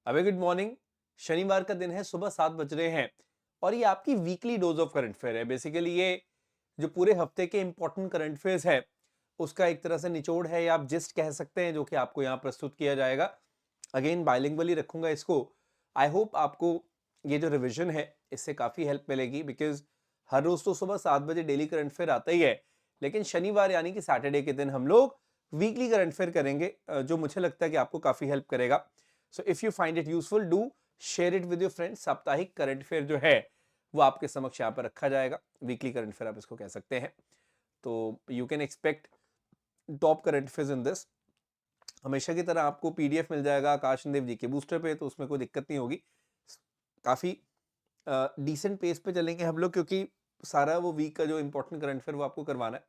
अबे good morning. शनिवार का दिन है, सुबह 7 बज रहे हैं और ये आपकी weekly dose of current affair है। बेसिकली ये जो पूरे हफ्ते के इंपॉर्टेंट करंट अफेयर्स है उसका एक तरह से निचोड़ है या आप जिस्ट कह सकते हैं, जो कि आपको यहाँ प्रस्तुत किया जाएगा। अगेन बाइलिंगुअली रखूंगा इसको। आई होप आपको ये जो रिवीजन है इससे काफ़ी हेल्प मिलेगी, बिकॉज हर रोज़ तो सुबह 7 बजे डेली करंट अफेयर आता ही है, लेकिन शनिवार यानी कि सैटरडे के दिन हम लोग वीकली करंट अफेयर करेंगे, जो मुझे लगता है कि आपको काफ़ी हेल्प करेगा। So if you find it useful, do share it with your friends. साप्ताहिक करंट अफेयर जो है वो आपके समक्ष यहाँ पर रखा जाएगा। वीकली करंट अफेयर आप इसको कह सकते हैं। तो you can expect top current affairs in this. हमेशा की तरह आपको पीडीएफ मिल जाएगा आकाश देव जी के बूस्टर पे, तो उसमें कोई दिक्कत नहीं होगी। काफ़ी डिसेंट पेस पे चलेंगे हम लोग, क्योंकि सारा वो वीक का जो इंपॉर्टेंट करंट अफेयर वो आपको करवाना है।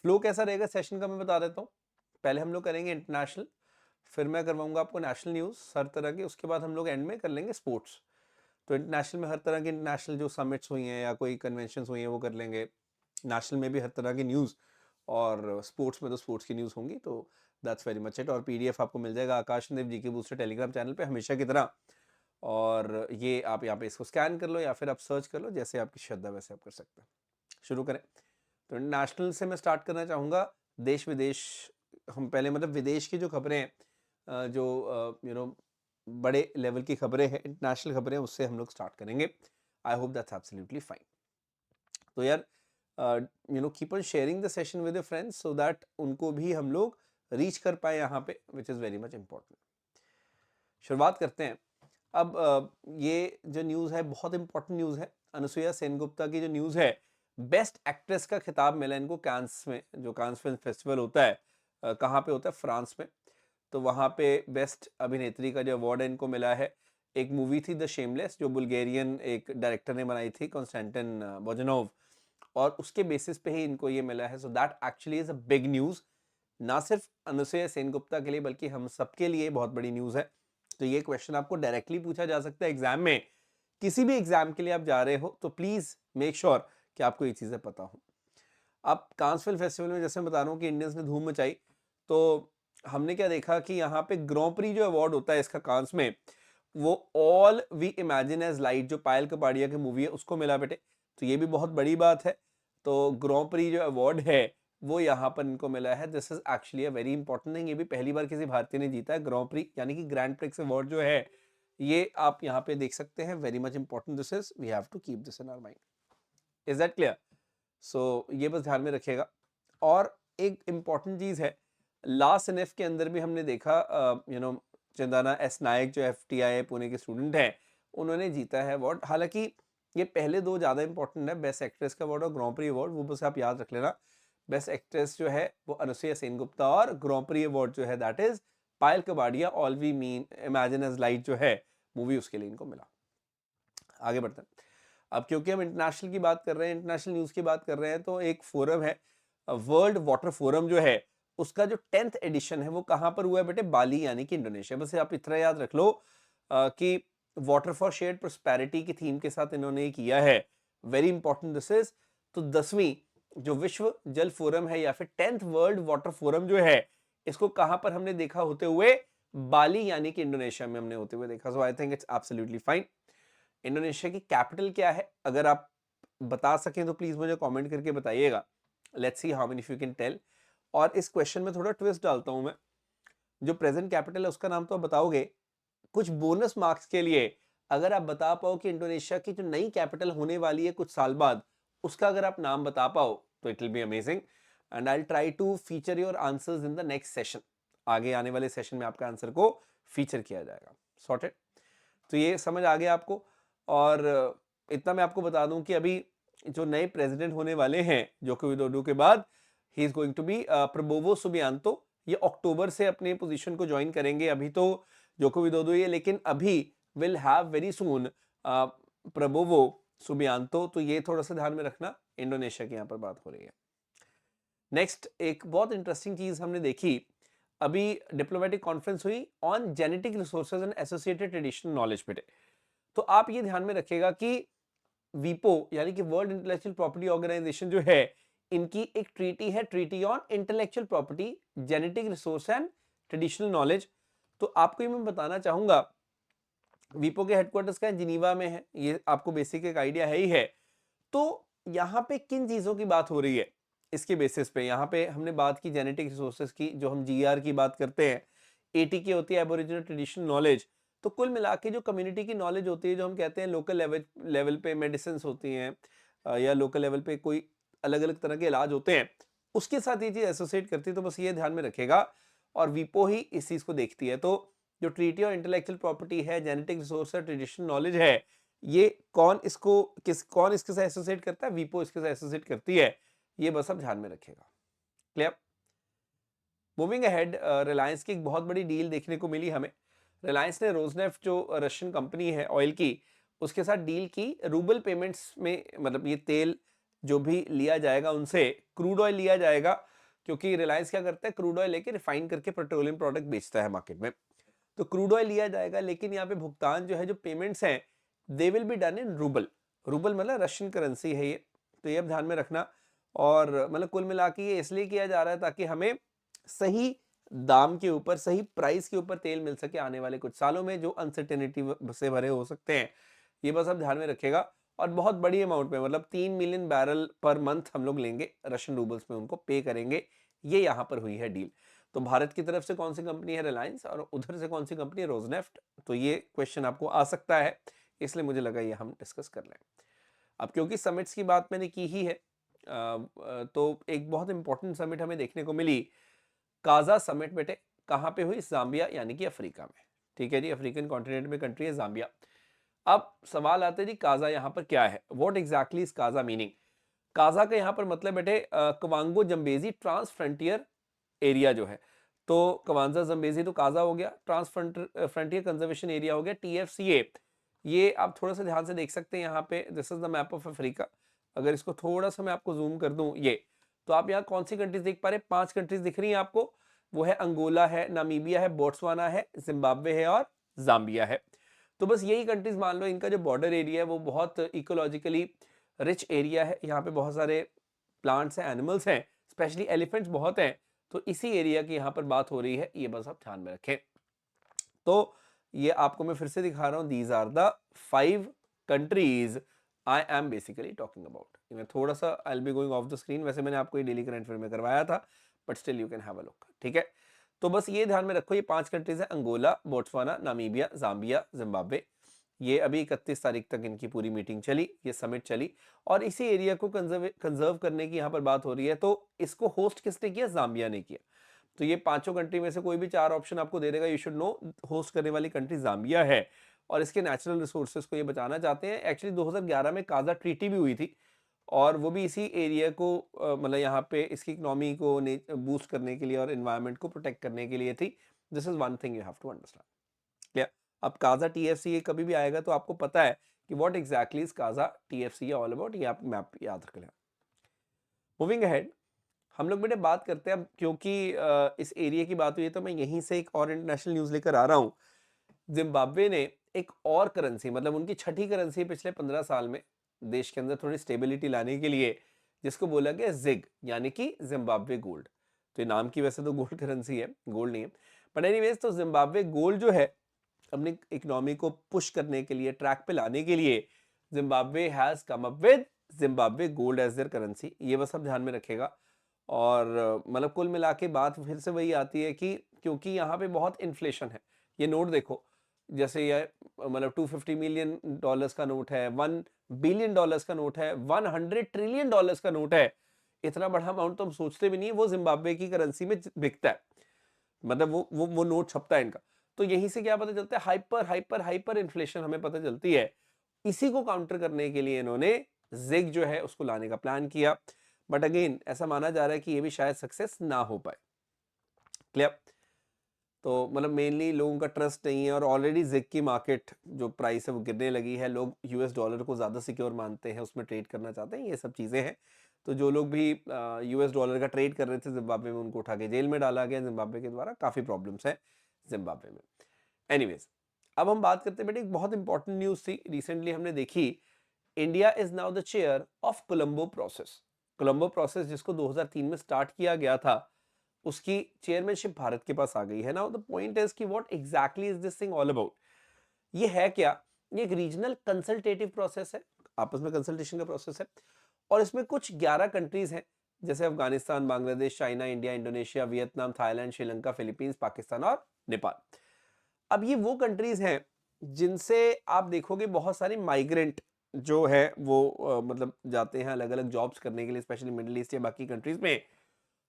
फ्लो कैसा रहेगा सेशन का मैं बता देता हूँ। पहले हम लोग करेंगे इंटरनेशनल, फिर मैं करवाऊंगा आपको नेशनल न्यूज़ हर तरह की, उसके बाद हम लोग एंड में कर लेंगे स्पोर्ट्स। तो इंटरनेशनल में हर तरह की इंटरनेशनल जो समिट्स हुई हैं या कोई कन्वेंशन हुई हैं वो कर लेंगे। नेशनल में भी हर तरह की न्यूज़, और स्पोर्ट्स में तो स्पोर्ट्स की न्यूज़ होंगी। तो दैट्स वेरी मच इट। और पीडीएफ आपको मिल जाएगा आकाश देव जी के बूस्टर टेलीग्राम चैनल पे हमेशा की तरह। और ये आप यहाँ पे इसको स्कैन कर लो या फिर आप सर्च कर लो, जैसे आपकी श्रद्धा वैसे आप कर सकते हैं। शुरू करें। तो इंटरनेशनल से मैं स्टार्ट करना चाहूँगा। देश विदेश, हम पहले मतलब विदेश की जो खबरें हैं, जो बड़े लेवल की खबरें हैं, इंटरनेशनल खबरें, उससे हम लोग स्टार्ट करेंगे। I hope that's absolutely fine. तो यार keep on sharing the session with your friends so that उनको भी हम लोग रीच कर पाए यहाँ पे, which is very much important. शुरुआत करते हैं। अब ये जो न्यूज़ है बहुत इंपॉर्टेंट न्यूज़ है। अनुसुईया सेनगुप्ता की जो न्यूज़ है, बेस्ट एक्ट्रेस का खिताब मिला इनको कांस में, जो कांस फिल्म फेस्टिवल होता है। कहाँ पे होता है? फ्रांस में। तो वहाँ पे बेस्ट अभिनेत्री का जो अवार्ड है इनको मिला है। एक मूवी थी द शेमलेस, जो बुल्गेरियन एक डायरेक्टर ने बनाई थी, कॉन्स्टेंटिन बोजनोव, और उसके बेसिस पे ही इनको ये मिला है। So that actually is a big news, ना सिर्फ अनुसुईया सेनगुप्ता के लिए बल्कि हम सबके लिए बहुत बड़ी न्यूज़ है। तो ये क्वेश्चन आपको डायरेक्टली पूछा जा सकता है एग्जाम में। किसी भी एग्जाम के लिए आप जा रहे हो तो प्लीज मेक श्योर कि आपको ये चीजें पता हो। अब कांस फिल्म फेस्टिवल में जैसे मैं बता रहा हूँ कि इंडियंस ने धूम मचाई, तो हमने क्या देखा कि यहाँ पे ग्रॉ प्री जो अवार्ड होता है इसका कांस में, वो all we imagine as light, जो पायल कपाड़िया की मूवी है, उसको मिला बेटे। तो ये भी बहुत बड़ी बात है। तो ग्रॉ प्री जो अवार्ड है वो यहाँ पर इनको मिला है। This is actually a very important thing. ये भी पहली बार किसी भारतीय ने जीता है ग्रॉ प्री, यानी कि ग्रैंड प्रिक्स अवार्ड जो है, ये आप यहाँ पे देख सकते हैं। Very much important this is, we have to keep this in our mind. Is that clear? So ये बस ध्यान में रखिएगा। और एक इंपॉर्टेंट चीज है, लास्ट एनएफ के अंदर भी हमने देखा, चंदना एस नायक जो एफटीआई पुणे के स्टूडेंट हैं, उन्होंने जीता है अवार्ड। हालांकि ये पहले दो ज्यादा इंपॉर्टेंट है, बेस्ट एक्ट्रेस का अवार्ड और ग्रॉ प्री अवार्ड, वो बस आप याद रख लेना। बेस्ट एक्ट्रेस जो है वो अनुसुईया सेनगुप्ता, और ग्रॉ प्री अवार्ड जो है that is Payal Kapadia, all we mean imagine as light जो है मूवी, उसके लिए इनको मिला। आगे बढ़ते हैं। अब क्योंकि हम इंटरनेशनल की बात कर रहे हैं, इंटरनेशनल न्यूज़ की बात कर रहे हैं, तो एक फोरम है, वर्ल्ड वाटर फोरम जो है, उसका जो 10th एडिशन है वो कहाँ पर हुआ है बेटे? बाली, यानी कि इंडोनेशिया। बस आप इतना याद रख लो कि वाटर फॉर शेयर्ड प्रोस्पेरिटी की थीम के साथ इन्होंने ये किया है। Very important this is. तो 10वीं जो विश्व जल फोरम है या फिर 10th वर्ल्ड वाटर फोरम जो है, इसको कहाँ पर हमने देखा होते हुए? बाली, यानी कि इंडोनेशिया में हमने होते हुए देखा। So I think it's absolutely fine. Indonesia की कैपिटल क्या है? अगर आप बता सकें तो प्लीज मुझे कमेंट करके बताइएगा। Let's see how many you can tell. और इस क्वेश्चन में थोड़ा ट्विस्ट डालता हूं मैं। जो प्रेजेंट कैपिटल है उसका नाम तो आप बताओगे, कुछ बोनस मार्क्स के लिए अगर आप बता पाओ कि इंडोनेशिया की जो नई कैपिटल होने वाली है कुछ साल बाद, उसका अगर आप नाम बता पाओ तो it will be amazing. And I will try to feature your answers in the next session. आगे आने वाले सेशन में आपका आंसर को फीचर किया जाएगा। सॉर्टेड? तो ये समझ आ गया आपको। और इतना मैं आपको बता दूं कि अभी जो नए प्रेसिडेंट होने वाले हैं जोको विदोडो के बाद, he is going to be Prabowo Subianto. ये अक्टूबर से अपने पोजीशन को ज्वाइन करेंगे। अभी तो जोको विदोदो ही है, लेकिन अभी will have very soon Prabowo Subianto. तो ये थोड़ा सा ध्यान में रखना, इंडोनेशिया की यहाँ पर बात हो रही है। नेक्स्ट एक बहुत इंटरेस्टिंग चीज हमने देखी, अभी डिप्लोमेटिक कॉन्फ्रेंस हुई on genetic resources and associated traditional knowledge बेटे। तो आप ये ध्यान में रखिएगा कि वीपो यानी कि वर्ल्ड इंटेलेक्चुअल प्रॉपर्टी ऑर्गेनाइजेशन जो है, इनकी एक ट्रीटी है, treaty on intellectual property, genetic resource and traditional knowledge. तो आपको ये मैं बताना चाहूंगा वीपो के हेडक्वार्टर्स का जिनीवा में है, ये आपको बेसिक एक आइडिया है ही है। तो यहाँ पे किन चीज़ों की बात हो रही है इसके बेसिस पे, यहाँ पे हमने बात की जेनेटिक रिसोर्सेज की, जो हम जीआर की बात करते हैं, एटीके होती है एबोरिजिनल ट्रेडिशनल नॉलेज। तो कुल मिला के जो कम्युनिटी की नॉलेज होती है, जो हम कहते हैं लोकल लेवल लेवल पे मेडिसिन होती हैं या लोकल लेवल पे कोई अलग अलग तरह के इलाज होते हैं, उसके साथ ये चीज़ एसोसिएट करती है। तो बस ये ध्यान में रखेगा, और वीपो ही इस चीज़ को देखती है। तो जो ट्रीटी और इंटेलेक्चुअल प्रॉपर्टी है, जेनेटिक रिसोर्स है, ट्रेडिशनल नॉलेज है, ये कौन इसके साथ एसोसिएट करता है, वीपो इसके साथ एसोसिएट करती है। ये बस आप ध्यान में रखिएगा। क्लियर? मूविंग अहेड, रिलायंस की एक बहुत बड़ी डील देखने को मिली हमें। रिलायंस ने रोजनेफ्ट जो रशियन कंपनी है ऑयल की, उसके साथ डील की रूबल पेमेंट्स में, मतलब ये तेल जो भी लिया जाएगा उनसे क्रूड ऑयल लिया जाएगा, क्योंकि रिलायंस क्या करता है, क्रूड ऑयल लेके रिफाइन करके पेट्रोलियम प्रोडक्ट बेचता है मार्केट में। तो क्रूड ऑयल लिया जाएगा, लेकिन यहाँ पे भुगतान जो है, जो पेमेंट्स हैं, they will be done in rouble. Rouble मतलब रशियन करेंसी है ये, तो ये अब ध्यान में रखना। और मतलब कुल मिला के ये इसलिए किया जा रहा है ताकि हमें सही दाम के ऊपर, सही प्राइस के ऊपर तेल मिल सके आने वाले कुछ सालों में, जो अनसर्टेनिटी से भरे हो सकते हैं। ये बस आप ध्यान में रखिएगा। और बहुत बड़ी अमाउंट में, मतलब 3 मिलियन बैरल पर मंथ हम लोग लेंगे रशियन रूबल्स में, उनको पे करेंगे। ये यहाँ पर हुई है डील। तो भारत की तरफ से कौन सी कंपनी है, रिलायंस, और उधर से कौन सी कंपनी है, रोजनेफ्ट। तो ये क्वेश्चन आपको आ सकता है, इसलिए मुझे लगा ये हम डिस्कस कर लें। अब क्योंकि समिट्स की बात मैंने की ही है, तो एक बहुत इंपॉर्टेंट समिट हमें देखने को मिली, काजा समिट। बेटे कहाँ पे हुई, जाम्बिया यानी कि अफ्रीका में। ठीक है जी, अफ्रीकन कॉन्टिनेंट में कंट्री है जाम्बिया। अब सवाल आता है जी, काजा यहाँ पर क्या है, what exactly is KAZA meaning. KAZA का यहाँ पर मतलब बेटे Kavango Zambezi trans frontier area जो है। तो कवांजा जम्बेजी तो काजा हो गया, ट्रांस फ्रंटियर कंजर्वेशन एरिया हो गया, टीएफसीए। ये आप थोड़ा सा ध्यान से देख सकते हैं यहाँ पे, this is the map of Africa. अगर इसको थोड़ा सा मैं आपको जूम कर दूं, ये तो आप यहाँ कौन सी कंट्रीज देख पा रहे हैं, 5 कंट्रीज दिख रही हैं आपको। वो है अंगोला है, नामीबिया है, बोट्सवाना है, जिम्बाब्वे है और जाम्बिया है। तो बस यही कंट्रीज मान लो, इनका जो बॉर्डर एरिया है वो बहुत इकोलॉजिकली रिच एरिया है। यहाँ पे बहुत सारे प्लांट्स हैं, एनिमल्स हैं, स्पेशली एलिफेंट्स बहुत हैं। तो इसी एरिया की यहाँ पर बात हो रही है, ये बस आप ध्यान में रखें। तो ये आपको मैं फिर से दिखा रहा हूँ, these are the 5 countries I am basically talking about. मैं थोड़ा सा I will be going off the screen, वैसे मैंने आपको ये डेली करंट अफेयर में करवाया था, but still you can have a look. ठीक है, तो बस ये ध्यान में रखो, ये 5 कंट्रीज है, Angola, Botswana, Namibia, Zambia, Zimbabwe. ये अभी 31 तारीख तक इनकी पूरी मीटिंग चली, ये समिट चली, और इसी एरिया को कंजर्व करने की यहाँ पर बात हो रही है। तो इसको होस्ट किसने किया, जाम्बिया ने किया। तो ये पांचों कंट्री में से कोई भी 4 ऑप्शन आपको दे देगा, यू शुड नो। होस्ट करने वाली कंट्री जाम्बिया है, और इसके नेचुरल रिसोर्सेज को ये बचाना चाहते हैं। एक्चुअली 2011 में काजा ट्रीटी भी हुई थी, और वो भी इसी एरिया को मतलब यहाँ पे इसकी इकोनॉमी को बूस्ट करने के लिए और एनवायरनमेंट को प्रोटेक्ट करने के लिए थी। This is one thing you have to understand. Clear? अब काजा टीएफसी कभी भी आएगा तो आपको पता है कि what exactly is Kaza TFC all about, ये आप मैप याद रख लें। मूविंग अहेड, हम लोग बेटे बात करते हैं अब, क्योंकि इस एरिया की बात हुई है तो मैं यहीं से एक और इंटरनेशनल न्यूज़ लेकर आ रहा हूँ। जिम्बाब्वे ने एक और करेंसी, मतलब उनकी छठी करेंसी पिछले 15 साल में, देश के अंदर थोड़ी स्टेबिलिटी लाने के लिए, जिसको बोला गया जिग, यानी कि जिम्बाब्वे गोल्ड। तो ये नाम की वैसे तो गोल्ड करेंसी है, गोल्ड नहीं है, बट एनीवेज, तो जिम्बाब्वे गोल्ड जो है, अपनी इकोनॉमी को पुश करने के लिए, ट्रैक पे लाने के लिए, Zimbabwe has come up with Zimbabwe gold as their currency. ये बस आप ध्यान में रखेगा। और मतलब कुल मिला के बात फिर से वही आती है कि क्योंकि यहाँ पे बहुत इन्फ्लेशन है। ये नोट देखो, जैसे ये मतलब 250 मिलियन डॉलर्स का नोट है, 1 बिलियन डॉलर्स का नोट है, 100 ट्रिलियन डॉलर्स का नोट है। इतना बड़ा अमाउंट तो हम सोचते भी नहीं है, वो जिम्बाब्वे की करेंसी में बिकता है, मतलब वो नोट छपता है इनका। तो यहीं से क्या पता चलता है, हाइपर हाइपर हाइपर इन्फ्लेशन हमें पता चलती है। इसी को काउंटर करने के लिए इन्होंने जिग जो है उसको लाने का प्लान किया, बट अगेन ऐसा माना जा रहा है कि ये भी शायद सक्सेस ना हो पाए। क्लियर? तो मतलब मेनली लोगों का ट्रस्ट नहीं है, और ऑलरेडी जिग की मार्केट जो प्राइस है वो गिरने लगी है। लोग यूएस डॉलर को ज़्यादा सिक्योर मानते हैं, उसमें ट्रेड करना चाहते हैं, ये सब चीज़ें हैं। तो जो लोग भी यूएस डॉलर का ट्रेड कर रहे थे जिम्बाब्वे में, उनको उठा के जेल में डाला गया जिम्बाब्वे के द्वारा। काफ़ी प्रॉब्लम्स हैं जिम्बाब्वे में। एनीवेज, अब हम बात करते हैं बेटे, एक बहुत इंपॉर्टेंट न्यूज़ थी रिसेंटली हमने देखी। India is now the chair of Colombo process. Colombo process जिसको 2003 में स्टार्ट किया गया था, उसकी चेयरमैनशिप भारत के पास आ गई है। नाउ द पॉइंट इज कि what exactly is this thing all about. ये है क्या? ये एक रीजनल कंसल्टेटिव प्रोसेस है, आपस में कंसल्टेशन का प्रोसेस है, और इसमें कुछ 11 कंट्रीज हैं, जैसे Afghanistan, Bangladesh, China, India, Indonesia, Vietnam, Thailand, Sri Lanka, Philippines, Pakistan और नेपाल। अब ये वो कंट्रीज हैं जिनसे आप देखोगे बहुत सारे माइग्रेंट जो है वो मतलब जाते हैं अलग अलग जॉब्स करने के लिए, स्पेशली मिडिल ईस्ट या बाकी कंट्रीज में।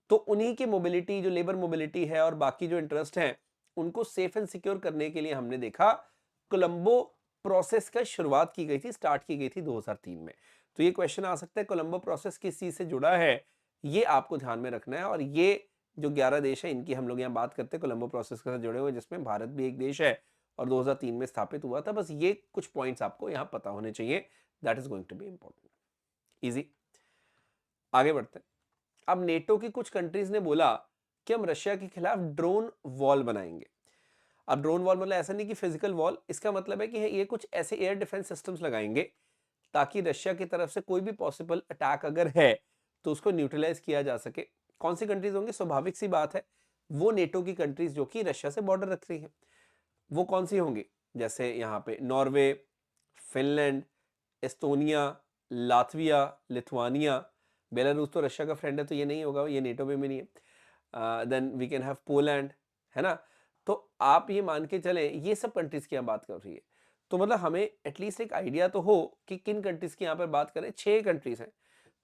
तो उन्हीं की मोबिलिटी, जो लेबर मोबिलिटी है और बाकी जो इंटरेस्ट हैं, उनको सेफ एंड सिक्योर करने के लिए हमने देखा कोलंबो प्रोसेस का शुरुआत की गई थी, स्टार्ट की गई थी 2003 में। तो ये क्वेश्चन आ सकता है कोलंबो प्रोसेस किस चीज से जुड़ा है, ये आपको ध्यान में रखना है। और ये जो 11 देश है इनकी हम लोग यहाँ बात करते हैं कोलंबो प्रोसेस के साथ जुड़े हुए, जिसमें भारत भी एक देश है और 2003 में स्थापित हुआ था। बस ये कुछ पॉइंट्स आपको यहाँ पता होने चाहिए, that is going to be important. Easy, आगे बढ़ते हैं। अब नेटो की कुछ कंट्रीज ने बोला कि हम रशिया के खिलाफ ड्रोन वॉल बनाएंगे। अब ड्रोन वॉल मतलब ऐसा नहीं कि फिजिकल वॉल, इसका मतलब है कि ये कुछ ऐसे एयर डिफेंस सिस्टम्स लगाएंगे ताकि रशिया की तरफ से कोई भी पॉसिबल अटैक अगर है तो उसको न्यूट्रलाइज किया जा सके। कौन सी कंट्रीज होंगी? स्वाभाविक सी बात है, वो नेटो की कंट्रीज जो कि रशिया से बॉर्डर रख रही हैं। वो कौन सी होंगी? जैसे यहाँ पे Norway, Finland, Estonia, Latvia, Lithuania. Belarus तो रशिया का फ्रेंड है तो ये नहीं होगा, ये नेटो में भी नहीं है। Then we can have Poland, है ना? तो आप ये मान के चले ये सब कंट्रीज की हम बात कर रही है, तो मतलब हमें एटलीस्ट एक आइडिया तो हो कि किन कंट्रीज की यहाँ पर बात करें। 6 कंट्रीज हैं,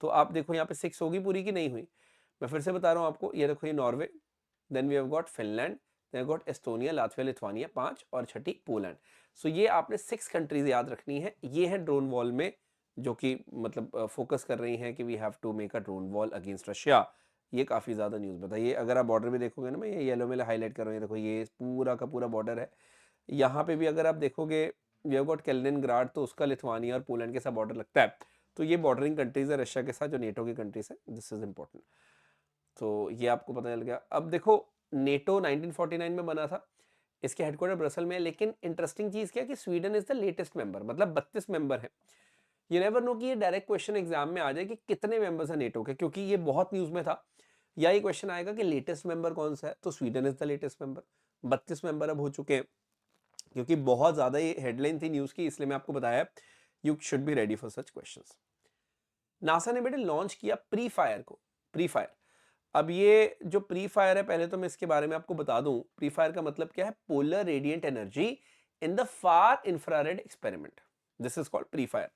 तो आप देखो यहाँ पे 6 होगी पूरी की नहीं हुई। मैं फिर से बता रहा हूँ आपको, ये देखो, ये Norway, then we have got Finland, then got Estonia, Latvia, Lithuania 5, और छठी पोलैंड। सो ये आपने 6 कंट्रीज याद रखनी है। ये है ड्रोन वॉल में जो कि मतलब फोकस कर रही हैं कि we have to make a drone wall against Russia. ये काफी ज्यादा न्यूज बताइए। अगर आप बॉर्डर में देखोगे ना, मैं ये येलो में हाईलाइट कर रहा हूँ, ये देखो ये पूरा का पूरा बॉर्डर है। यहाँ पे भी अगर आप देखोगे वी हैव गॉट कैलिनिनग्राड, तो उसका लिथुआनिया और पोलैंड के साथ बॉर्डर लगता है। तो ये बॉर्डरिंग कंट्रीज है रशिया के साथ, जो नेटो की कंट्रीज है। This is important. तो ये आपको पता चल गया। अब देखो, नेटो 1949 में बना था, इसके हेडक्वार्टर ब्रसल में है, लेकिन इंटरेस्टिंग चीज क्या है कि Sweden is the latest member, मतलब 32 मेंबर है। ये नेवर नो कि ये डायरेक्ट क्वेश्चन एग्जाम में आ जाए कि कितने मेंबर्स हैं नेटो के, क्योंकि ये बहुत न्यूज में था। या ये क्वेश्चन आएगा कि लेटेस्ट मेंबर कौन सा है, तो Sweden is the latest member. 32 member अब हो चुके हैं, क्योंकि बहुत ज्यादा ये हेडलाइन थी न्यूज की, इसलिए मैं आपको बताया you should be ready for such questions. NASA ने बेटे लॉन्च किया प्री फायर को। प्री फायर, अब ये जो प्री फायर है, पहले तो मैं इसके बारे में आपको बता दूं, प्री फायर का मतलब क्या है? Polar radiant energy in the far infrared experiment, this is called PREFIRE.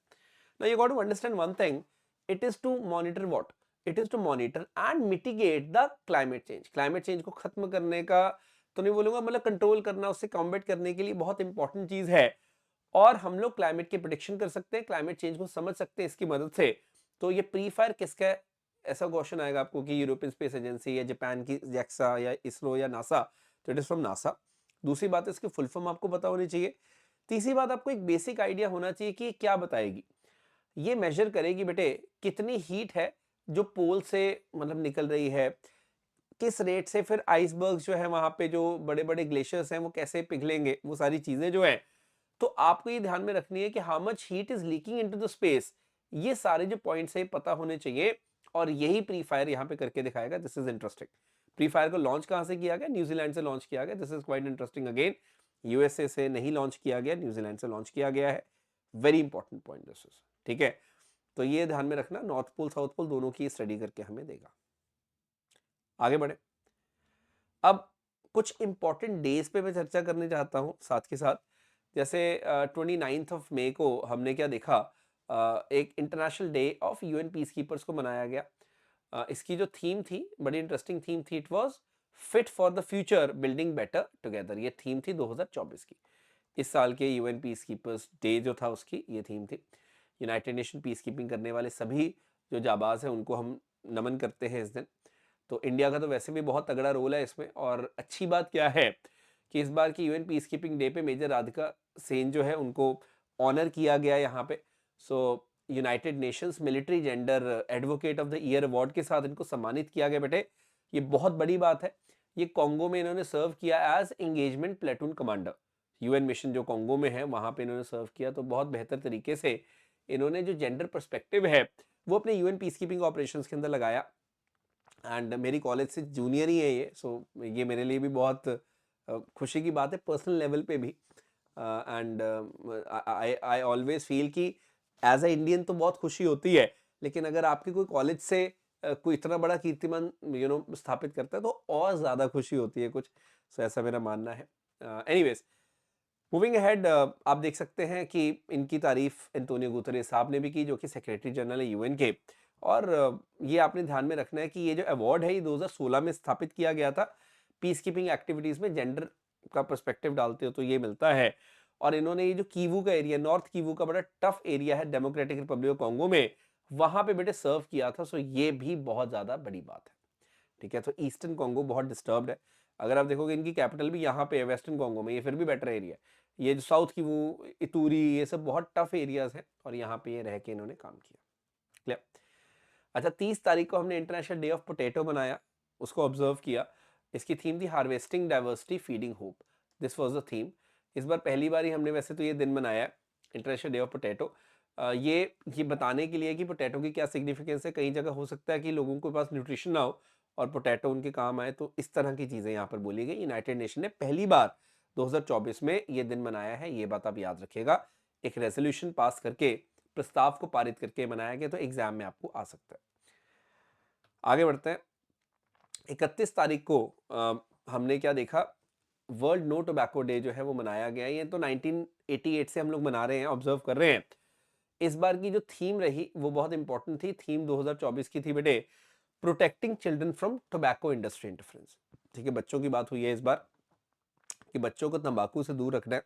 Now you got to understand one thing, it is to monitor what, it is to monitor and mitigate the climate change. Climate change को खत्म करने का तो नहीं बोलूंगा, मतलब control करना, उससे कॉम्बैट करने के लिए बहुत इंपॉर्टेंट चीज है। और हम लोग क्लाइमेट की प्रिडिक्शन कर सकते हैं, क्लाइमेट चेंज को समझ सकते हैं इसकी मदद से। तो ये प्री फायर किसका है? ऐसा क्वेश्चन आएगा आपको कि यूरोपियन स्पेस एजेंसी या जापान की जैक्सा या इसरो या नासा, तो इट इज फ्रॉम नासा। दूसरी बात है इसकी फुल फॉर्म आपको पता होनी चाहिए। तीसरी बात, आपको एक बेसिक आइडिया होना चाहिए कि ये क्या बताएगी। ये मेजर करेगी बेटे कितनी हीट है जो पोल से मतलब निकल रही है, किस रेट से फिर आइसबर्ग जो है वहां पे, जो बड़े बड़े ग्लेशियर्स हैं वो कैसे पिघलेंगे, वो सारी चीजें जो है। तो आपको ये ध्यान में रखनी है कि how much heat is leaking into the space. ये सारे जो पॉइंट्स है पता होने चाहिए, और यही प्री फायर यहाँ पे करके दिखाएगा। This is interesting. Pre fire को लॉन्च कहां से किया गया? न्यूजीलैंड से लॉन्च किया गया। This is quite interesting again. USA से नहीं लॉन्च किया गया, न्यूजीलैंड से लॉन्च किया गया है। Very important point this is, ठीक है? तो ये ध्यान में रखना, नॉर्थ पोल साउथ पोल दोनों की स्टडी करके हमें देगा। आगे बढ़े। अब कुछ इंपॉर्टेंट डेज पे मैं चर्चा करने चाहता हूं साथ के साथ। जैसे 29 ऑफ मई को हमने क्या देखा, एक international day of UN peace keepers को मनाया गया। इसकी जो थीम थी, बड़ी इंटरेस्टिंग थीम थी, it was fit for the future building better together. ये थीम थी 2024 की। इस साल के यूएन पीस कीपर्स डे जो था उसकी ये थीम थी। यूनाइटेड नेशन पीस कीपिंग करने वाले सभी जो जाबाज हैं उनको हम नमन करते हैं इस दिन। तो इंडिया का तो वैसे भी बहुत तगड़ा रोल है इसमें, और अच्छी बात क्या है कि इस बार की यूएन पीस कीपिंग डे पे मेजर राधिका सेन जो है उनको ऑनर किया गया यहाँ पे। So United Nations military gender advocate of the year award के साथ इनको सम्मानित किया गया बेटे। ये बहुत बड़ी बात है। ये कॉन्गो में इन्होंने सर्व किया as engagement platoon commander. UN mission जो कॉन्गो में है वहां पे इन्होंने सर्व किया, तो बहुत बेहतर तरीके से इन्होंने जो जेंडर पर्सपेक्टिव है वो अपने यूएन पीस कीपिंग ऑपरेशंस के अंदर लगाया। एंड मेरी कॉलेज से जूनियर ही है ये, सो ये मेरे लिए भी बहुत खुशी की बात है पर्सनल लेवल पे भी। एंड आई ऑलवेज फील कि एज अ इंडियन तो बहुत खुशी होती है, लेकिन अगर आपके कोई कॉलेज से कोई इतना बड़ा कीर्तिमान स्थापित करता है तो और ज़्यादा खुशी होती है कुछ। सो ऐसा मेरा मानना है। एनीवेज, मूविंग अहेड, आप देख सकते हैं कि इनकी तारीफ एंटोनियो गुतरेस साहब ने भी की, जो कि सेक्रेटरी जनरल है यूएन के। और ये आपने ध्यान में रखना है कि ये जो अवार्ड है ये 2016 में स्थापित किया गया था। पीस कीपिंग एक्टिविटीज में जेंडर का पर्सपेक्टिव डालते हो तो ये मिलता है। और इन्होंने ये जो कीवू का एरिया, नॉर्थ कीवू का बड़ा टफ एरिया है डेमोक्रेटिक रिपब्लिक ऑफ कॉन्गो में, वहां पे बेटे सर्व किया था। सो ये भी बहुत ज्यादा बड़ी बात है। ठीक है, तो ईस्टर्न कॉन्गो बहुत डिस्टर्ब्ड है। अगर आप देखोगे इनकी कैपिटल भी यहाँ पे है वेस्टर्न कॉन्गो में, ये फिर भी बेटर एरिया है। ये जो साउथ की वो इतूरी, ये सब बहुत टफ एरियाज हैं और यहाँ पे ये रह के इन्होंने काम किया। क्लियर। अच्छा, 30 तारीख को हमने इंटरनेशनल डे ऑफ पोटैटो बनाया, उसको ऑब्जर्व किया। इसकी थीम थी harvesting diversity feeding hope. This was the theme. इस बार पहली बार ही हमने वैसे तो ये दिन मनाया इंटरनेशनल डे ऑफ पोटैटो। ये बताने के लिए कि पोटैटो की क्या सिग्निफिकेंस है। कई जगह हो सकता है कि लोगों के पास न्यूट्रिशन ना हो और पोटैटो उनके काम आए, तो इस तरह की चीज़ें यहाँ पर बोली गई। यूनाइटेड नेशन ने पहली बार 2024 में ये दिन मनाया है, ये बात आप याद रखिएगा। एक रेजोल्यूशन पास करके, प्रस्ताव को पारित करके मनाया गया, तो एग्जाम में आपको आ सकता है। आगे बढ़ते हैं। 31 तारीख को हमने क्या देखा, वर्ल्ड नो टोबैको डे जो है वो मनाया गया। ये तो 1988 से हम लोग मना रहे हैं, ऑब्जर्व कर रहे हैं। इस बार की जो थीम रही वो बहुत इंपॉर्टेंट थी। थीम 2024 की थी बेटे, protecting children from tobacco industry interference. ठीक है, बच्चों की बात हुई है इस बार कि बच्चों को तंबाकू से दूर रखना है,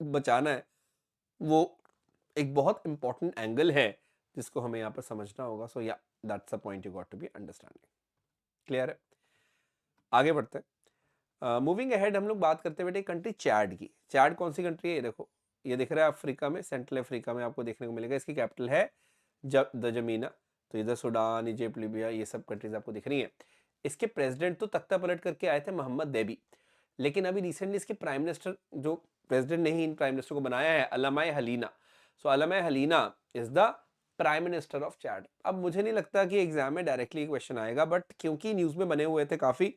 बचाना है। वो एक बहुत इंपॉर्टेंट एंगल है जिसको हमें यहाँ पर समझना होगा। सो या that's the point you got to be understanding. Clear है। आगे बढ़ते हैं। मूविंग अहेड, हम लोग बात करते हैं बेटे कंट्री चैड की। चैड कौन सी कंट्री है, ये देखो, ये दिख रहा है अफ्रीका में, सेंट्रल अफ्रीका में आपको देखने को मिलेगा। इसकी कैपिटल है द जमीना। तो इधर सूडान, इजिप्ट, लीबिया, ये सब कंट्रीज आपको दिख रही हैं। इसके प्रेसिडेंट तो तख्ता पलट करके आए थे मोहम्मद देबी, लेकिन अभी रिसेंटली इसके प्राइम मिनिस्टर, जो प्रेसिडेंट ने ही इन प्राइम मिनिस्टर को बनाया है, Allamaye Halina. So Allamaye Halina is the prime minister of Chad. अब मुझे नहीं लगता कि एग्जाम में डायरेक्टली क्वेश्चन आएगा, बट क्योंकि न्यूज में बने हुए थे काफी,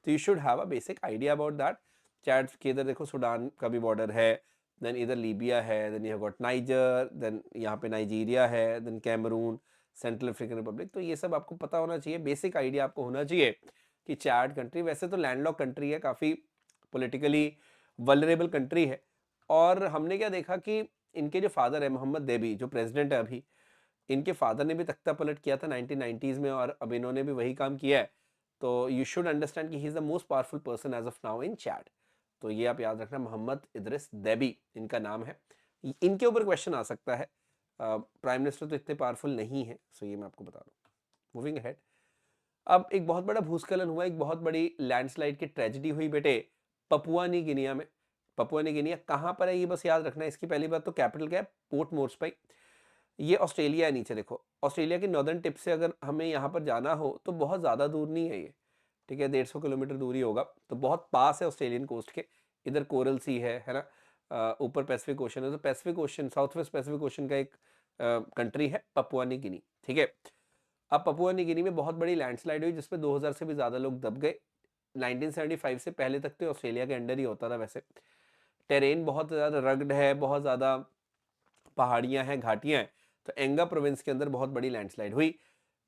तो you should have a basic idea about that. Chad के इधर देखो सूडान का भी बॉर्डर है, देन इधर लीबिया है, then you got Niger, then यहाँ पे नाइजीरिया है, then Cameroon, Central African Republic. तो ये सब आपको पता होना चाहिए, बेसिक आइडिया आपको होना चाहिए कि चैड कंट्री वैसे तो लैंडलॉक कंट्री है, काफ़ी पॉलिटिकली वल्नरेबल कंट्री है। और हमने क्या देखा कि इनके जो फादर है मोहम्मद देबी, जो प्रेसिडेंट है अभी, इनके फादर ने भी तख्ता पलट किया था 1990s में, और अब इन्होंने भी वही काम किया है। तो यू शुड अंडरस्टैंड कि he is the most powerful person as of now in Chad. तो ये आप याद रखना, मोहम्मद इदरिस देबी इनका नाम है। इनके ऊपर क्वेश्चन आ सकता है। प्राइम मिनिस्टर तो इतने पावरफुल नहीं है। सो ये मैं आपको बता दूं। मूविंग अहेड, अब एक बहुत बड़ा भूस्खलन हुआ, एक बहुत बड़ी लैंडस्लाइड की ट्रेजेडी हुई बेटे पपुआ न्यू गिनिया में। पपुआ न्यू गिनिया कहाँ पर है ये बस याद रखना है। इसकी पहली बात तो कैपिटल क्या है, पोर्ट मोर्सबाई। ये ऑस्ट्रेलिया है नीचे देखो, ऑस्ट्रेलिया की नॉर्दर्न टिप से अगर हमें यहाँ पर जाना हो तो बहुत ज़्यादा दूर नहीं है ये। ठीक है, 150 किलोमीटर दूरी होगा, तो बहुत पास है ऑस्ट्रेलियन कोस्ट के। इधर कोरल सी है ना, ऊपर पैसिफिक ओशन है। तो Pacific ocean, south west Pacific ocean का एक कंट्री है पपुआ न्यू गिनी। ठीक है, अब पपुआ न्यू गिनी में बहुत बड़ी लैंडस्लाइड हुई जिसमें 2000 से भी ज़्यादा लोग दब गए। 1975 से पहले तक तो ऑस्ट्रेलिया के अंडर ही होता था। वैसे टेरेन बहुत ज़्यादा रग्ड है, बहुत ज़्यादा पहाड़ियाँ हैं, घाटियाँ हैं। तो एंगा प्रोविंस के अंदर बहुत बड़ी लैंडस्लाइड हुई।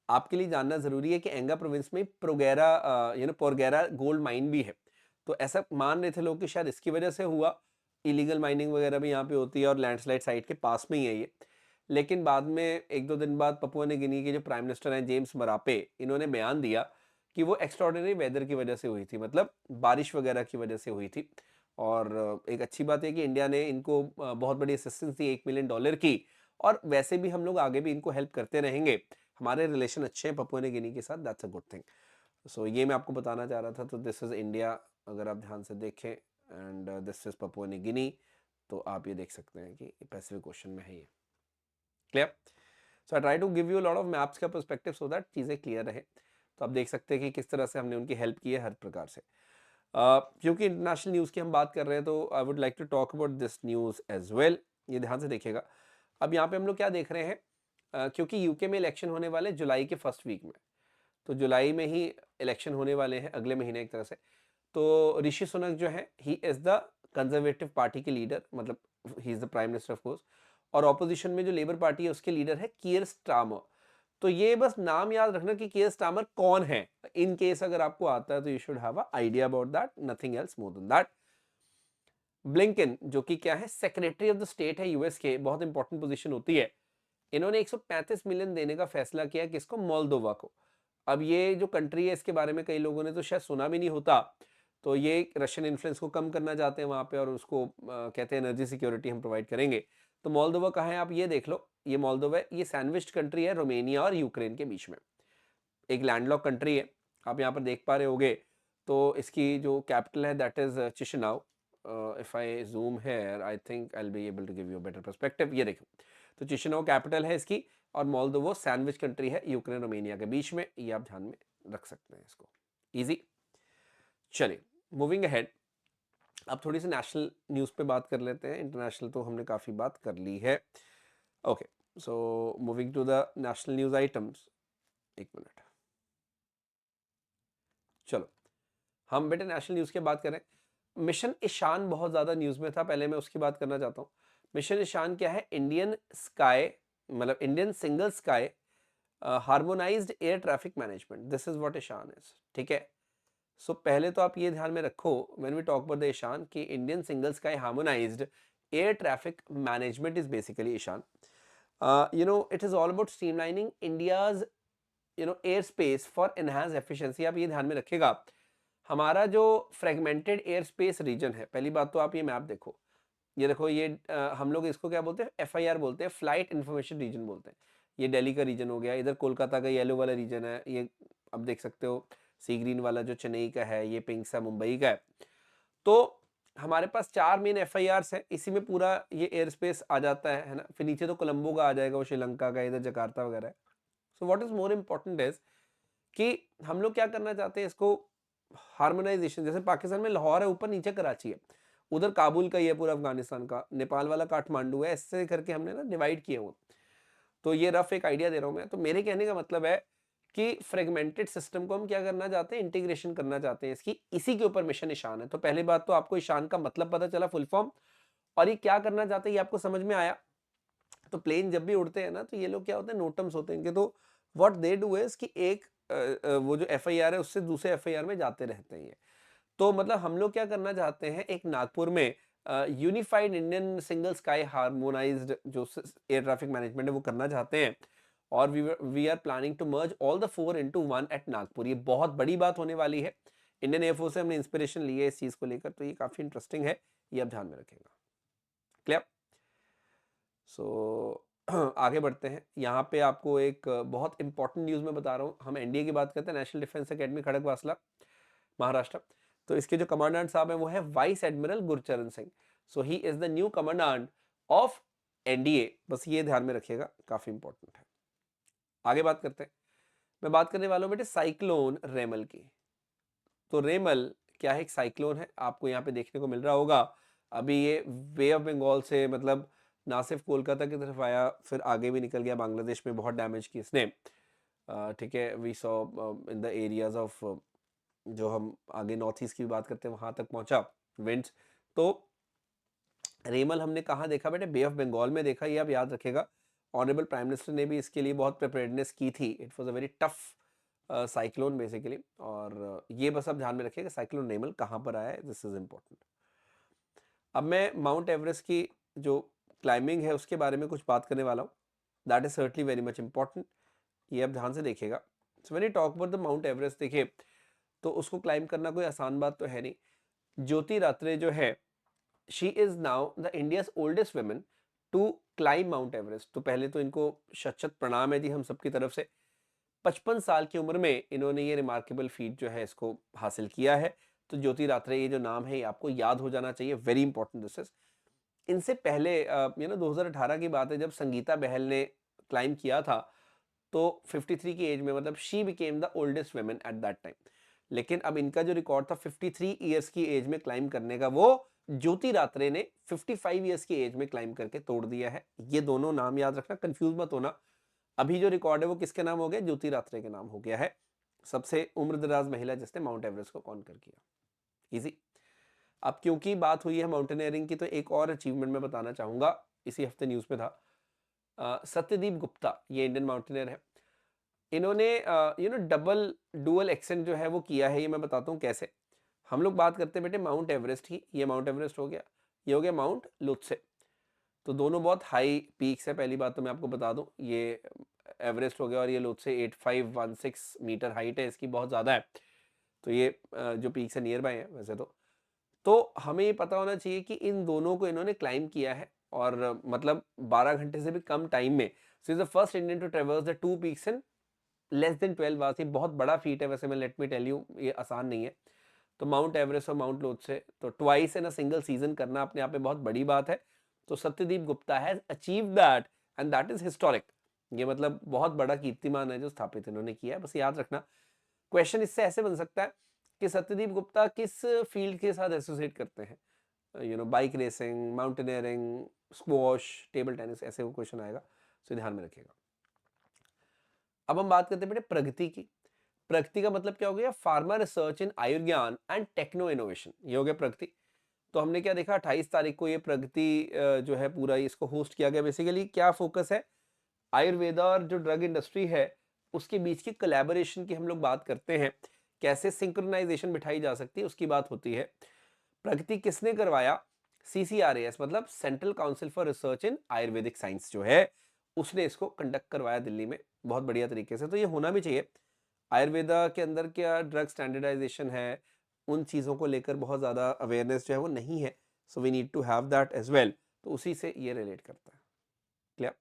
आपके लिए जानना ज़रूरी है कि एंगा प्रोविंस में पोरगेरा गोल्ड माइन भी है। तो ऐसा मान रहे थे लोग कि शायद इसकी वजह से हुआ, इलीगल माइनिंग वगैरह भी यहाँ पे होती है और लैंडस्लाइड साइट के पास में ही है ये। लेकिन बाद में एक दो दिन बाद पपुआ न्यू गिनी के जो प्राइम मिनिस्टर हैं जेम्स मरापे, इन्होंने बयान दिया कि वो एक्स्ट्राऑर्डिनरी वेदर की वजह से हुई थी, मतलब बारिश वगैरह की वजह से हुई थी। और एक अच्छी बात है कि इंडिया ने इनको बहुत बड़ी असिस्टेंस दी, $1 मिलियन की। और वैसे भी हम लोग आगे भी इनको हेल्प करते रहेंगे। हमारे रिलेशन अच्छे हैं पपुआ न्यू गिनी के साथ, दैट्स अ गुड थिंग। सो ये मैं आपको बताना चाह रहा था। तो दिस इज इंडिया, अगर आप ध्यान से देखें, and this is Papua New Guinea. तो आप ये देख सकते हैं कि पैसिफिक ओशन में है ये। Clear. So I try to give you lot of maps का पर्सपेक्टिव सो दैट चीज़ें क्लियर रहे। तो आप देख सकते हैं कि किस तरह से हमने उनकी हेल्प की है हर प्रकार से। क्योंकि इंटरनेशनल न्यूज़ की हम बात कर रहे हैं, तो I would like to talk about this news as well. ये ध्यान से देखिएगा। अब यहाँ पे हम लोग क्या देख रहे हैं, क्योंकि यूके में इलेक्शन होने वाले जुलाई के फर्स्ट वीक में, तो जुलाई में ही इलेक्शन होने वाले हैं, अगले महीने एक तरह से। तो ऋषि सुनक जो है, he is the conservative party के लीडर, मतलब ही is the prime minister of course, और ऑपोजिशन में जो लेबर पार्टी है उसके लीडर है कीयर स्टारमर। तो ये बस नाम याद रखना कि कीयर स्टारमर कौन है, इन केस अगर आपको आता है तो you should have a idea about that, nothing else more than that. Blinken जो कि क्या है, सेक्रेटरी ऑफ द स्टेट है यूएस के, बहुत इंपॉर्टेंट पोजीशन होती है। इन्होंने 135 मिलियन देने का फैसला किया किसको, मोल्दोवा को। अब ये जो कंट्री है इसके बारे में कई लोगों ने तो शायद सुना भी नहीं होता, तो ये रशियन इन्फ्लुएंस को कम करना चाहते हैं वहां पे, और उसको कहते हैं एनर्जी सिक्योरिटी हम प्रोवाइड करेंगे। तो मोल्दोवा कहाँ है आप ये देख लो, ये मोल्दोवा है, ये सैंडविच्ड कंट्री है रोमेनिया और यूक्रेन के बीच में, एक लैंडलॉक कंट्री है, आप यहाँ पर देख पा रहे होगे। तो इसकी जो कैपिटल है that is Chisinau. If I zoom here I think I will be able to give you a better perspective, ये देखो, तो चिशिनाउ कैपिटल है इसकी, और मोल्दोवा सैंडविच कंट्री है यूक्रेन रोमेनिया के बीच में, ये आप ध्यान में रख सकते हैं इसको, इजी। चलिए मूविंग अहेड, अब थोड़ी सी नेशनल न्यूज़ पे बात कर लेते हैं, इंटरनेशनल तो हमने काफ़ी बात कर ली है। Okay, so moving to the national news items, एक मिनट, चलो हम बेटे नेशनल न्यूज़ की बात करें। मिशन ईशान बहुत ज़्यादा न्यूज़ में था, पहले मैं उसकी बात करना चाहता हूँ। मिशन ईशान क्या है, इंडियन स्काई, मतलब Indian single sky harmonised air traffic management, this is what ISHAN is, ठीक है। सो पहले तो आप ये ध्यान में रखो when we talk about the ISHAN कि Indian single sky harmonised air traffic management is basically ISHAN. You know it is all about streamlining India's air space for enhance efficiency. आप ये ध्यान में रखिएगा, हमारा जो फ्रेगमेंटेड एयर स्पेस रीजन है, पहली बात तो आप ये मैप देखो, ये देखो, ये हम लोग इसको क्या बोलते हैं, एफआईआर बोलते हैं, फ्लाइट इंफॉर्मेशन रीजन बोलते हैं। ये दिल्ली का रीजन हो गया, इधर कोलकाता का येलो वाला रीजन है, ये अब देख सकते हो सी ग्रीन वाला जो चेन्नई का है, ये पिंक सा मुंबई का है। तो हमारे पास 4 मेन एफआईआर्स है, इसी में पूरा ये एयर स्पेस आ जाता है ना। फिर नीचे तो कोलंबो का आ जाएगा, वो श्रीलंका का, इधर जकार्ता वगैरह है। So what is more important is कि हम लोग क्या करना चाहते हैं इसको हार्मोनाइजेशन, जैसे पाकिस्तान में लाहौर है, ऊपर नीचे कराची है, उधर काबुल का ही है पूरा अफगानिस्तान का, नेपाल वाला काठमांडू है, ऐसे करके हमने ना डिवाइड किए हुए। तो ये रफ एक आइडिया दे रहा हूं मैं। तो मेरे कहने का मतलब है कि फ्रेगमेंटेड सिस्टम को हम क्या करना चाहते हैं, इंटीग्रेशन करना चाहते हैं इसकी, इसी के ऊपर मिशन ईशान है। तो पहली बात तो आपको ईशान का मतलब पता चला, फुल फॉर्म, और ये क्या करना चाहते हैं ये आपको समझ में आया। तो प्लेन जब भी उड़ते हैं ना, तो ये लोग क्या होते हैं, नोटम्स होते हैं इनके। तो व्हाट दे डू इज कि एक वो जो एफआईआर है उससे दूसरे एफआईआर में जाते रहते हैं ये। तो मतलब हम लोग क्या करना चाहते हैं, एक नागपुर में unified Indian single sky harmonised जो एयर ट्रैफिक मैनेजमेंट है वो करना चाहते हैं, और we are planning to merge all the 4 into 1 at Nagpur. ये बहुत बड़ी बात होने वाली है, इंडियन एयरफोर्स से हमने इंस्पिरेशन ली है इस चीज को लेकर, तो ये काफी इंटरेस्टिंग है, ये आप ध्यान में रखेगा। क्लियर। सो आगे बढ़ते हैं, यहाँ पे आपको एक बहुत इंपॉर्टेंट न्यूज में बता रहा हूँ। हम एनडीए की बात करते हैं, national defence academy Khadakwasla, Maharashtra. तो इसके जो कमांडेंट साहब हैं वो है vice admiral Gurcharan Singh. So he is the new commandant of NDA, बस ये ध्यान में रखिएगा, काफी इंपॉर्टेंट है। आगे बात करते हैं, मैं बात करने वाला हूं बेटे साइक्लोन रेमल की। तो रेमल क्या है, एक साइक्लोन है, आपको यहाँ पे देखने को मिल रहा होगा। अभी ये बे ऑफ बंगाल से मतलब ना सिर्फ कोलकाता की तरफ आया, फिर आगे भी निकल गया, बांग्लादेश में बहुत डैमेज की इसने, ठीक है। We saw in the areas of, जो हम आगे नॉर्थ ईस्ट की बात करते हैं वहां तक पहुंचा विंड्स। तो रेमल हमने कहाँ देखा बेटे, बे ऑफ बंगाल में देखा, ये आप याद रखेगा। ऑनरेबल प्राइम मिनिस्टर ने भी इसके लिए बहुत प्रिपेयर्डनेस की थी, it was a very tough cyclone basically. और ये बस आप ध्यान में रखिएगा साइक्लोन रेमल कहाँ पर आया है, दिस इज इम्पोर्टेंट। अब मैं माउंट एवरेस्ट की जो क्लाइंबिंग है उसके बारे में कुछ बात करने वाला हूँ, that is certainly very much important, ये आप ध्यान से देखिएगा। So when you talk about the mount Everest, देखिए तो उसको क्लाइंब करना कोई आसान बात तो है नहीं। ज्योति रात्रे जो है, she is now the India's oldest women to climb Mount Everest. तो पहले तो इनको शत शत प्रणाम है जी हम सबकी तरफ से। 55 साल की उम्र में इन्होंने ये रिमार्केबल फीट जो है इसको हासिल किया है। तो ज्योति रात्रे ये जो नाम है ये आपको याद हो जाना चाहिए, वेरी इंपॉर्टेंट दिस इज। इनसे पहले 2018 की बात है, जब संगीता बहल ने क्लाइम किया था, तो 53 की एज में, मतलब she became the oldest women at that time. लेकिन अब इनका जो रिकॉर्ड था 53 इयर्स की एज में क्लाइम करने का, वो ज्योति रात्रे ने 55 इयर्स की एज में क्लाइम करके तोड़ दिया है। ये दोनों नाम याद रखना, कंफ्यूज मत होना। अभी जो रिकॉर्ड है वो किसके नाम हो गया, ज्योति रात्रे के नाम हो गया है, सबसे उम्र दराज महिला जिसने माउंट एवरेस्ट को कॉन्कर किया। इजी। अब क्योंकि बात हुई है माउंटेनियरिंग की, तो एक और अचीवमेंट मैं बताना चाहूँगा, इसी हफ्ते न्यूज़ में था। सत्यदीप गुप्ता, ये इंडियन माउंटेनियर है। इन्होंने डबल डुअल एक्सेंट जो है वो किया है, ये मैं बताता हूँ कैसे। हम लोग बात करते हैं बेटे माउंट एवरेस्ट की, ये माउंट एवरेस्ट हो गया, ये हो गया माउंट लोत्से। तो दोनों बहुत हाई पीक्स है, पहली बात तो मैं आपको बता दूं, ये एवरेस्ट हो गया और ये लोत्से 8516 मीटर हाइट है इसकी, बहुत ज़्यादा है। तो ये जो पीक्स है नियर बाय है वैसे तो हमें ये पता होना चाहिए कि इन दोनों को इन्होंने क्लाइंब किया है, और मतलब 12 घंटे से भी कम टाइम में। So is the first Indian to traverse the two peaks in less than 12 hours. ये बहुत बड़ा फीट है वैसे, मैं लेट मी टेल यू, ये आसान नहीं है। तो माउंट एवरेस्ट और माउंट लोत्से तो twice in a single season करना अपने आप में बहुत बड़ी बात है। तो Satyadeep Gupta has achieve that, and that is historic. ये मतलब बहुत बड़ा कीर्तिमान है जो स्थापित इन्होंने किया है। बस याद रखना, क्वेश्चन इससे ऐसे बन सकता है कि सत्यदीप गुप्ता किस फील्ड के साथ एसोसिएट करते हैं, bike racing, mountaineering, squash, table tennis, ऐसे वो क्वेश्चन आएगा, तो ध्यान में रखिएगा। अब हम बात करते हैं बेटे प्रगति की। प्रगति का मतलब क्या हो गया? Pharma research in Ayurgyan and techno innovation, ये हो गया प्रगति। तो हमने क्या देखा, 28 तारीख को ये प्रगति जो है पूरा इसको होस्ट किया गया। बेसिकली क्या फोकस है, आयुर्वेदा और जो ड्रग इंडस्ट्री है उसके बीच की कोलैबोरेशन की हम लोग बात करते हैं, कैसे सिंक्रोनाइजेशन बिठाई जा सकती है उसकी बात होती है। प्रगति किसने करवाया? सीसीआरएएस, मतलब central council for research in Ayurvedic science जो है, उसने इसको कंडक्ट करवाया दिल्ली में बहुत बढ़िया तरीके से। तो ये होना भी चाहिए। आयुर्वेदा के अंदर क्या ड्रग स्टैंडर्डाइजेशन है, उन चीज़ों को लेकर बहुत ज़्यादा अवेयरनेस जो है वो नहीं है। So we need to have that as well. तो उसी से ये रिलेट करता है। क्लियर?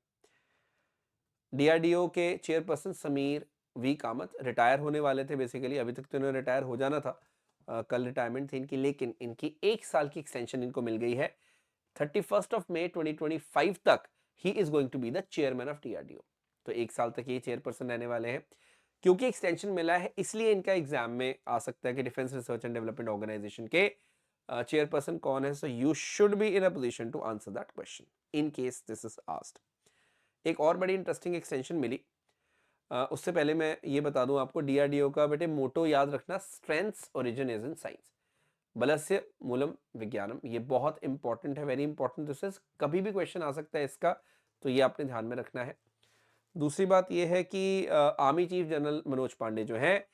डीआरडीओ के chairperson Samir V Kamat retire होने वाले थे बेसिकली, अभी तक तो इन्हें रिटायर हो जाना था। कल रिटायरमेंट थी इनकी, लेकिन इनकी 1 साल की एक्सटेंशन इनको मिल गई है। 31 मई 2025 तक he is going to be the chairman of DRDO. तो 1 साल तक ये चेयरपर्सन रहने वाले हैं। क्योंकि एक्सटेंशन मिला है इसलिए इनका एग्जाम में आ सकता है कि defence research and development organisation के चेयरपर्सन कौन है। So you should be in a position to answer that question in case this is asked. एक और बड़ी इंटरेस्टिंग एक्सटेंशन मिली। उससे पहले मैं ये बता दूं आपको, डीआरडीओ का बेटे मोटो याद रखना, strengths origin is in science, बलस्य मूलम विज्ञानम। ये बहुत इंपॉर्टेंट है, वेरी इंपॉर्टेंट। दिस इज, कभी भी क्वेश्चन आ सकता है इसका, तो ये आपने ध्यान में रखना है। दूसरी बात ये है कि army chief general Manoj Pande जो हैं,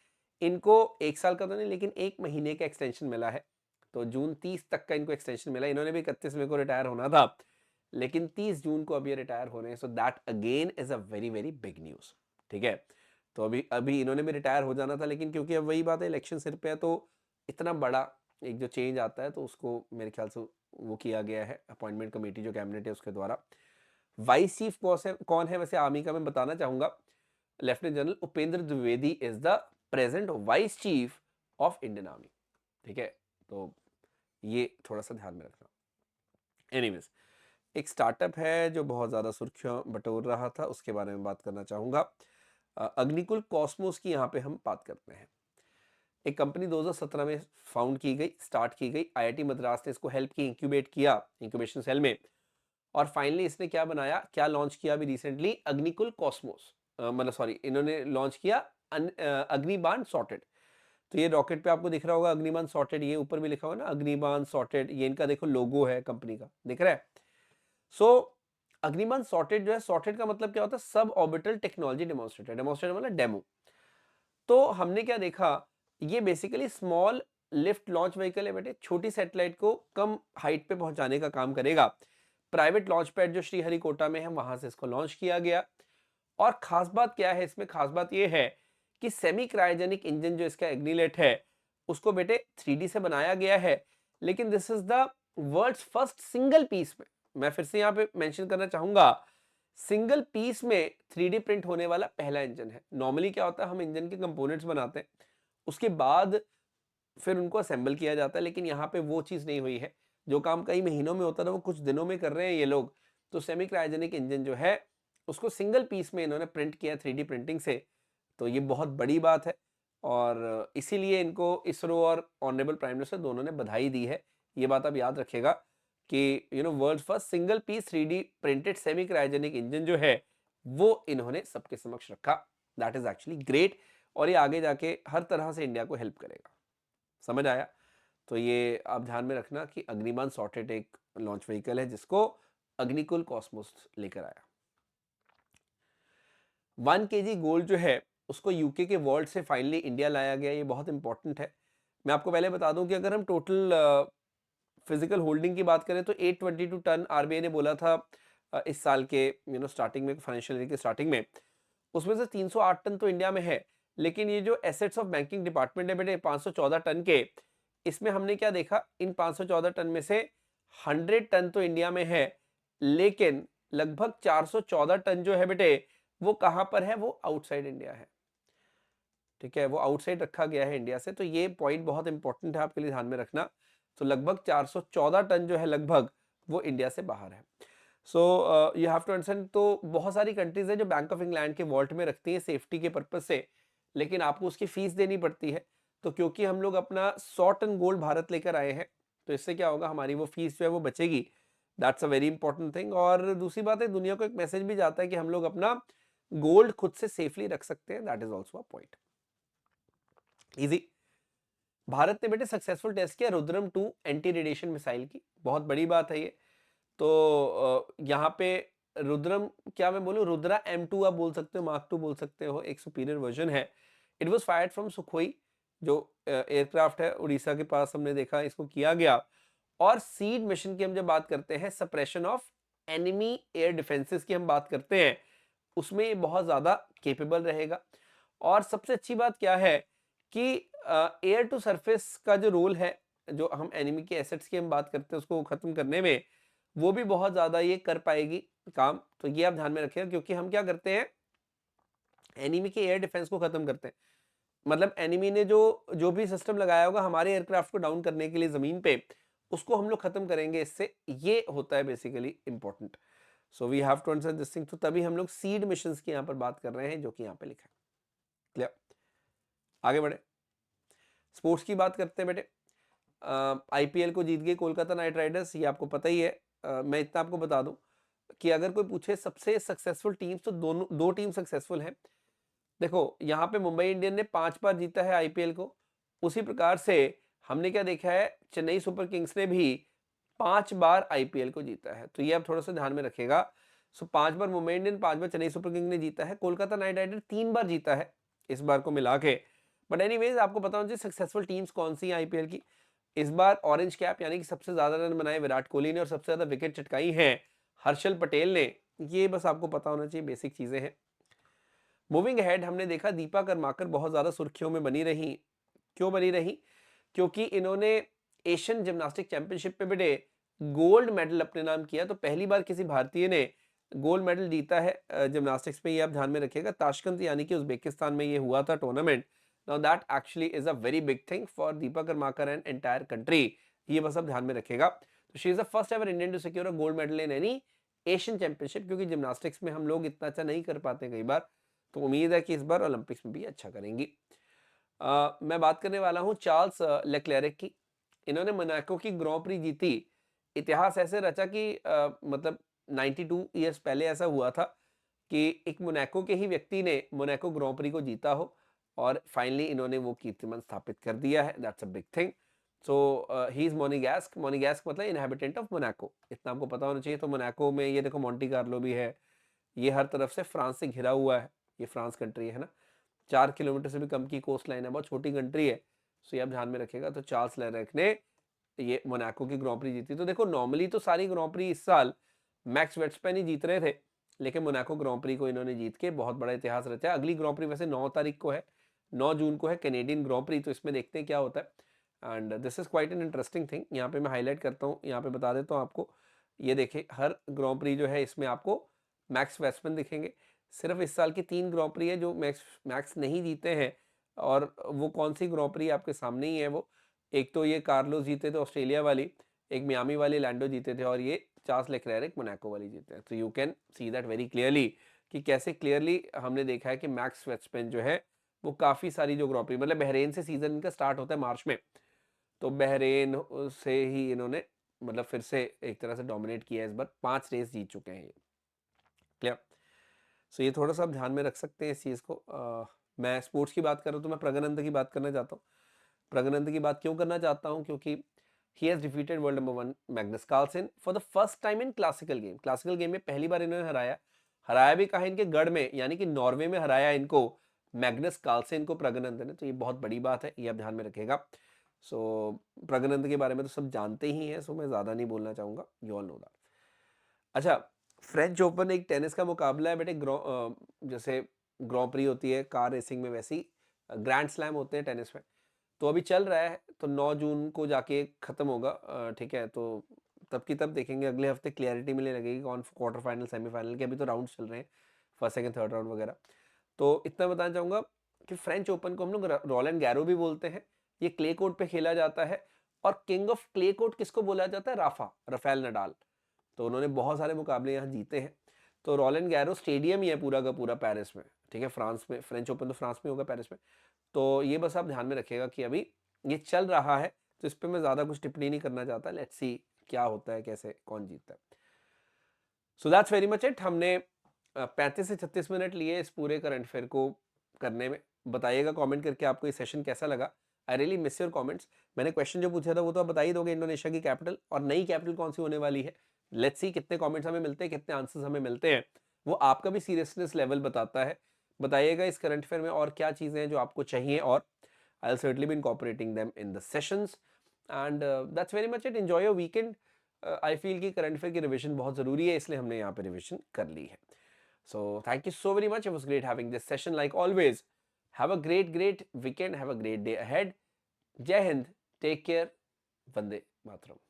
इनको 1 साल का तो नहीं लेकिन 1 महीने का एक्सटेंशन मिला है। तो जून 30 तक का इनको एक्सटेंशन मिला। इन्होंने भी 31 मई को रिटायर होना था, लेकिन 30 जून को अब ये रिटायर हो रहे हैं। So that again is a very very big news. ठीक है, तो अभी अभी इन्होंने भी रिटायर हो जाना था, लेकिन क्योंकि अब वही बात है, इलेक्शन सिर पे है, तो इतना बड़ा एक जो चेंज आता है तो उसको मेरे ख्याल से वो किया गया है, अपॉइंटमेंट कमेटी जो कैबिनेट है उसके द्वारा। वाइस चीफ कौन है वैसे आर्मी का, मैं बताना चाहूंगा, lieutenant general Upendra Dwivedi is the present vice chief of Indian army. ठीक है, तो ये थोड़ा सा ध्यान में रखना। एनीवेज, एक स्टार्टअप है जो बहुत ज़्यादा सुर्खियां बटोर रहा था, उसके बारे में बात करना चाहूँगा। अग्निकुल कॉस्मोस की यहाँ पे हम बात करते हैं। एक कंपनी 2017 में फाउंड की गई, स्टार्ट की गई। आईआईटी मद्रास ने इसको हेल्प की, इंक्यूबेट किया इंक्यूबेशन सेल में, और फाइनली इसने क्या बनाया, क्या लॉन्च किया अभी रिसेंटली, अग्निकुल कॉस्मोस, मतलब सॉरी, इन्होंने लॉन्च किया अग्निबाण सॉर्टेड। तो ये रॉकेट पे आपको दिख रहा होगा अग्निबाण सॉर्टेड, ये ऊपर भी लिखा हुआ है ना अग्निबाण सॉर्टेड, ये इनका देखो लोगो है कंपनी का, दिख रहा है। सो अग्निबाण सॉर्टेड जो है, सॉर्टेड का मतलब क्या होता है, sub orbital technology demonstrator, demonstrator मतलब डेमो। तो हमने क्या देखा, ये basically small lift launch vehicle है बेटे, छोटी सैटेलाइट को कम हाइट पे पहुंचाने का काम करेगा। प्राइवेट लॉन्च पैड जो श्रीहरिकोटा में है वहां से इसको लॉन्च किया गया। और खास बात क्या है इसमें, खास बात ये है कि सेमी क्रायोजेनिक इंजन जो इसका एग्निलेट है उसको बेटे 3D से बनाया गया है। लेकिन this is the world's first single piece में, मैं फिर से यहाँ पे मेंशन करना चाहूंगा, सिंगल पीस में 3D प्रिंट होने वाला पहला इंजन है। नॉर्मली क्या होता है, हम इंजन के कंपोनेंट्स बनाते हैं, उसके बाद फिर उनको असेंबल किया जाता है, लेकिन यहाँ पे वो चीज़ नहीं हुई है। जो काम कई महीनों में होता था वो कुछ दिनों में कर रहे हैं ये लोग। तो सेमी क्रायोजेनिक इंजन जो है उसको सिंगल पीस में इन्होंने प्रिंट किया 3D प्रिंटिंग से। तो ये बहुत बड़ी बात है, और इसीलिए इनको इसरो और ऑनरेबल प्राइम मिनिस्टर दोनों ने बधाई दी है। ये बात आप याद रखिएगा कि world first single piece 3D printed semi cryogenic engine जो है वो इन्होंने सबके समक्ष रखा। दैट इज एक्चुअली ग्रेट, और ये आगे जाके हर तरह से इंडिया को हेल्प करेगा। समझ आया? तो ये आप ध्यान में रखना कि अग्निमान सॉर्टेड एक लॉन्च व्हीकल है जिसको अग्निकुल कॉस्मोस लेकर आया। 1 केजी गोल्ड जो है उसको यूके के वॉल्ट से फाइनली इंडिया लाया गया, ये बहुत इंपॉर्टेंट है। मैं आपको पहले बता दूं कि अगर हम टोटल फिजिकल होल्डिंग की बात करें तो 822 टन आरबीआई ने बोला था इस साल के स्टार्टिंग में, फाइनेंशियल ईयर के स्टार्टिंग में। उसमें से 308 टन तो इंडिया में है, लेकिन ये जो एसेट्स ऑफ बैंकिंग डिपार्टमेंट है बेटे 514 टन के, इसमें हमने क्या देखा, इन 514 टन में से 100 टन तो इंडिया में है, लेकिन लगभग 414 टन जो है बेटे वो कहां पर है, वो आउटसाइड इंडिया है। ठीक है, वो आउटसाइड रखा गया है इंडिया से, तो ये पॉइंट बहुत इंपॉर्टेंट है आपके लिए ध्यान में रखना। तो लगभग 414 टन जो है लगभग वो इंडिया से बाहर है। So you have to understand. तो बहुत सारी कंट्रीज है जो बैंक ऑफ इंग्लैंड के वॉल्ट में रखती है सेफ्टी के पर्पज से, लेकिन आपको उसकी फीस देनी पड़ती है। तो क्योंकि हम लोग अपना 100 टन गोल्ड भारत लेकर आए हैं, तो इससे क्या होगा, हमारी वो फीस जो है वो बचेगी। That's a very important thing. और दूसरी बात है, दुनिया को एक मैसेज भी जाता है कि हम लोग अपना गोल्ड खुद से सेफली रख सकते हैं। That is also a point. Easy. Bharat ने बेटे सक्सेसफुल टेस्ट किया रुद्रम 2 एंटी रेडिएशन मिसाइल की, बहुत बड़ी बात है ये। तो यहाँ पे रुद्रम, क्या मैं बोलूं, रुद्रा M2 आप बोल सकते हो, मार्क 2 बोल सकते हो, एक सुपीरियर वर्जन है। It was fired from Sukhoi, जो एयरक्राफ्ट है उड़ीसा के पास, हमने देखा इसको किया गया। और सीड मिशन की हम जब बात करते हैं, suppression of enemy air defences की हम बात करते हैं, उसमें ये बहुत ज्यादा केपेबल रहेगा। और सबसे अच्छी बात क्या है कि एयर टू सरफेस का जो रोल है, जो हम एनिमी के एसेट्स की हम बात करते हैं उसको खत्म करने में, वो भी बहुत ज्यादा ये कर पाएगी काम। तो ये आप ध्यान में रखिएगा, क्योंकि हम क्या करते हैं, एनिमी के एयर डिफेंस को खत्म करते हैं। मतलब एनिमी ने जो जो भी सिस्टम लगाया होगा हमारे एयरक्राफ्ट को डाउन करने के लिए जमीन पे, उसको हम लोग खत्म करेंगे इससे। ये होता है basically important. So we have to understand this thing. तो तभी हम लोग सीड मिशंस की यहाँ पर बात कर रहे हैं, जो कि यहाँ पे लिखा है। क्लियर। आगे बढ़े, स्पोर्ट्स की बात करते हैं बेटे। आईपीएल को जीत गई कोलकाता नाइट राइडर्स, ये आपको पता ही है। मैं इतना आपको बता दूं कि अगर कोई पूछे सबसे सक्सेसफुल टीम्स, तो दोनों दो टीम सक्सेसफुल हैं। देखो यहाँ पे मुंबई इंडियन ने 5 बार जीता है आईपीएल को। उसी प्रकार से हमने क्या देखा है, चेन्नई सुपर किंग्स ने भी 5 बार आईपीएल को जीता है। तो ये आप थोड़ा सा ध्यान में रखिएगा। सो 5 बार मुंबई इंडियन, 5 बार चेन्नई सुपर किंग्स ने जीता है। कोलकाता नाइट राइडर 3 बार जीता है इस बार को मिला के। बट एनीवेज आपको पता होना चाहिए सक्सेसफुल टीम्स कौन सी है आईपीएल की। इस बार ऑरेंज कैप यानी कि सबसे ज्यादा रन बनाए विराट कोहली ने, और सबसे ज्यादा विकेट चटकाई है हर्षल पटेल ने। ये बस आपको पता होना चाहिए, बेसिक चीजें हैं। मूविंग अहेड, हमने देखा दीपा कर्माकर बहुत ज्यादा सुर्खियों में बनी रही। क्यों बनी रही? क्योंकि इन्होंने एशियन जिम्नास्टिक चैंपियनशिप पे बेटे गोल्ड मेडल अपने नाम किया। तो पहली बार किसी भारतीय ने गोल्ड मेडल जीता है जिम्नास्टिक्स में, ये आप ध्यान में रखिएगा। ताशकंद यानी कि उज्बेकिस्तान में ये हुआ था tournament. Now that actually is a very big thing for Deepa Karmakar and entire country. ये बस आप ध्यान में रखिएगा। तो she is the first ever Indian to secure a gold medal in any Asian championship, क्योंकि जिम्नास्टिक्स में हम लोग इतना अच्छा नहीं कर पाते कई बार। तो उम्मीद है कि इस बार ओलंपिक्स में भी अच्छा करेंगी। मैं बात करने वाला हूं चार्ल्स लेक्लेरिक की। इन्होंने मोनाको की ग्रॉ प्री जीती। इतिहास ऐसे रचा कि मतलब 92 ईयर्स पहले ऐसा हुआ था कि एक मोनाको के ही व्यक्ति ने मोनाको ग्रॉ प्री को जीता हो, और फाइनली इन्होंने वो कीर्तिमान स्थापित कर दिया है। That's a big thing. So he is Monegasque. Monegasque मतलब इनहेबिटेंट ऑफ मोनाको, इतना आपको पता होना चाहिए। तो मोनाको में ये देखो मोंटी कार्लो भी है, ये हर तरफ से फ्रांस से घिरा हुआ है। ये फ्रांस कंट्री है ना, 4 किलोमीटर से भी कम की कोस्ट लाइन है, बहुत छोटी कंट्री है। सो ये आप ध्यान में रखिएगा। तो चार्ल्स लेरेक ने ये मोनाको की ग्रॉ प्री जीती। तो देखो नॉर्मली तो सारी ग्रॉ प्री इस साल मैक्स वेट्सपेन ही जीत रहे थे, लेकिन मोनाको ग्रॉ प्री को इन्होंने जीत के बहुत बड़ा इतिहास रचा है। अगली ग्रॉ प्री वैसे 9 तारीख को है, 9 जून को है कैनेडियन ग्रॉ प्री। तो इसमें देखते हैं क्या होता है। And this is quite an interesting thing. यहाँ पे मैं हाईलाइट करता हूँ, यहाँ पे बता देता हूँ आपको। ये देखिए हर ग्रॉ प्री जो है इसमें आपको मैक्स वेस्टमैन दिखेंगे। सिर्फ इस साल की 3 ग्रॉ प्री है जो मैक्स मैक्स नहीं जीते हैं। और वो कौन सी ग्रॉ प्री आपके सामने ही है वो। एक तो ये कार्लोस जीते थे ऑस्ट्रेलिया वाली, एक मियामी वाली लैंडो जीते थे, और ये चार्ल्स लेक्लेरिक मोनाको वाली जीते हैं। तो you can see that very clearly कि कैसे क्लियरली हमने देखा है कि मैक्स वेस्टमैन जो है वो काफ़ी सारी जो ग्रॉ प्री, मतलब बहरेन से सीजन इनका स्टार्ट होता है मार्च में, तो बहरेन से ही इन्होंने मतलब फिर से एक तरह से डोमिनेट किया है। इस बार 5 रेस जीत चुके हैं ये। क्लियर। सो ये थोड़ा सा आप ध्यान में रख सकते हैं इस चीज़ को। मैं स्पोर्ट्स की बात कर रहा हूँ तो मैं प्रज्ञानंद की बात करना चाहता हूँ। प्रज्ञानंद की बात क्यों करना चाहता हूं, क्योंकि he has defeated world number 1 Magnus Carlsen for the first time in classical game. Classical game में पहली बार इन्होंने हराया, हराया भी कहा इनके गढ़ में, यानी कि नॉर्वे में हराया इनको मैग्नस कार्लसन को प्रज्ञानंद ने। तो ये बहुत बड़ी बात है, ये आप ध्यान में रखिएगा। सो प्रज्ञानंद के बारे में तो सब जानते ही हैं, सो मैं ज्यादा नहीं बोलना चाहूंगा, यू ऑल नो दैट। अच्छा, फ्रेंच ओपन एक टेनिस का मुकाबला है बेटे, जैसे ग्रॉ प्री होती है कार रेसिंग में, वैसी ग्रैंड स्लैम होते हैं टेनिस में। तो अभी चल रहा है, तो 9 जून को जाके खत्म होगा, ठीक है। तो तब की तब देखेंगे, अगले हफ्ते क्लियरिटी मिलने लगेगी कौन क्वार्टर फाइनल सेमीफाइनल के, अभी तो राउंड चल रहे हैं, फर्स्ट सेकंड थर्ड राउंड वगैरह। तो इतना बताना चाहूंगा कि फ्रेंच ओपन को हम लोग रोलैंड गैरो भी बोलते हैं, ये क्ले कोर्ट पे खेला जाता है। और किंग ऑफ क्ले कोर्ट किसको बोला जाता है? Rafael Nadal. तो उन्होंने बहुत सारे मुकाबले यहाँ जीते हैं। तो रोलैंड गैरो स्टेडियम ही है पूरा का पूरा पेरिस में, ठीक है, फ्रांस में। फ्रेंच ओपन तो फ्रांस में होगा, पेरिस में। तो ये बस आप ध्यान में रखिएगा कि अभी ये चल रहा है, तो इस पर मैं ज्यादा कुछ टिप्पणी नहीं करना चाहता। लेट्स सी क्या होता है, कैसे कौन जीतता है। So that's very much it. हमने 35 से 36 मिनट लिए इस पूरे करंट अफेयर को करने में। बताइएगा कमेंट करके आपको ये सेशन कैसा लगा। I really miss your comments. मैंने क्वेश्चन जो पूछा था वो तो आप बता ही दोगे, इंडोनेशिया की कैपिटल और नई कैपिटल कौन सी होने वाली है। लेट्स सी कितने कमेंट्स हमें मिलते हैं, कितने आंसर्स हमें मिलते हैं, वो आपका भी सीरियसनेस लेवल बताता है। बताइएगा इस करंट अफेयर में और क्या चीजें हैं जो आपको चाहिए, और I will certainly B incorporating them in the sessions. And that's very much it. Enjoy your weekend. I feel कि करंट अफेयर की रिविजन बहुत जरूरी है, इसलिए हमने यहाँ पे रिविजन कर ली है। So thank you so very much. It was great having this session like always. Have a great weekend. Have a great day ahead. Jai Hind. Take care. Vande Mataram.